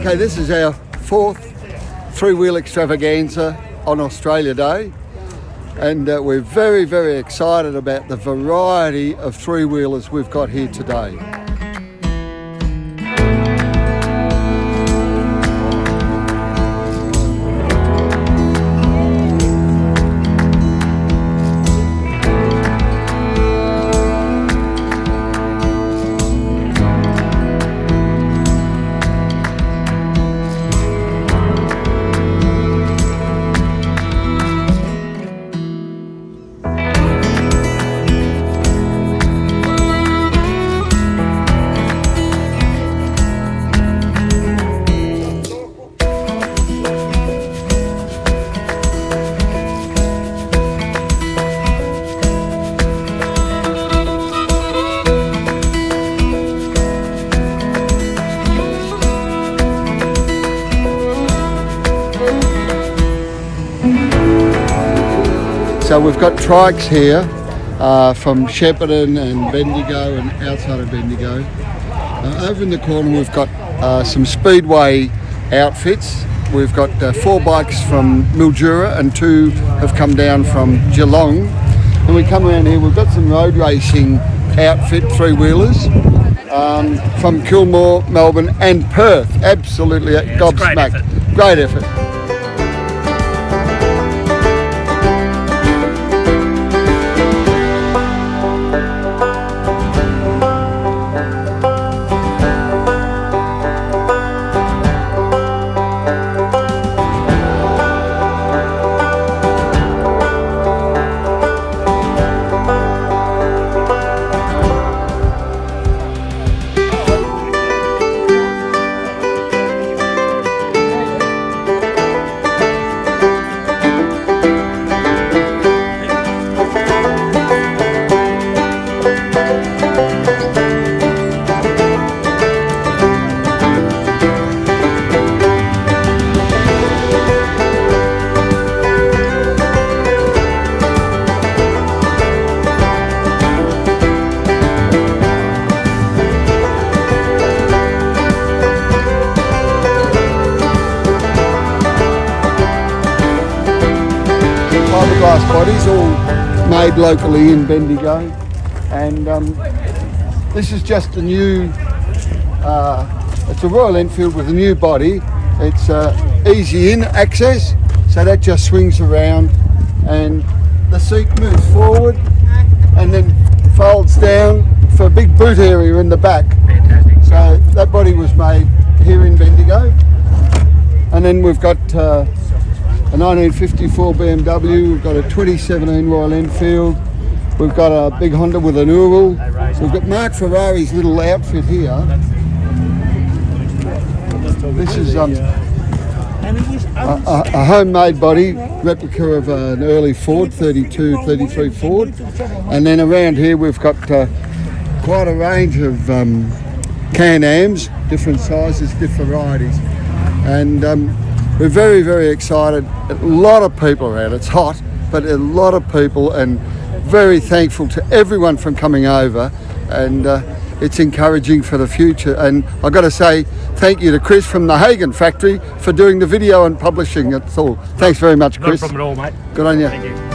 Okay, this is our fourth three-wheel extravaganza on Australia Day, and we're very, very excited about the variety of three-wheelers we've got here today. So we've got Trikes here from Shepparton and Bendigo and outside of Bendigo. Over in the corner we've got some Speedway outfits. We've got 4 bikes from Mildura and 2 have come down from Geelong. And we come around here, we've got some road racing outfit three-wheelers from Kilmore, Melbourne and Perth. Absolutely gobsmacked. Great effort. Fiberglass bodies, all made locally in Bendigo, and this is just a new, it's a Royal Enfield with a new body. It's easy in access, so that just swings around and the seat moves forward and then folds down for a big boot area in the back. Fantastic. So that body was made here in Bendigo, and then we've got a 1954 BMW, we've got a 2017 Royal Enfield, we've got a big Honda with an Ural, we've got Mark Ferrari's little outfit here. This is a homemade body, replica of an early Ford, 33 Ford. And then around here we've got quite a range of Can-ams, different sizes, different varieties. And we're very, very excited. A lot of people around. It's hot, but a lot of people, and very thankful to everyone from coming over. And it's encouraging for the future. And I've got to say thank you to Chris from the Hagon factory for doing the video and publishing it all. Thanks very much, Chris. No problem at all, mate. Good on you. Thank you.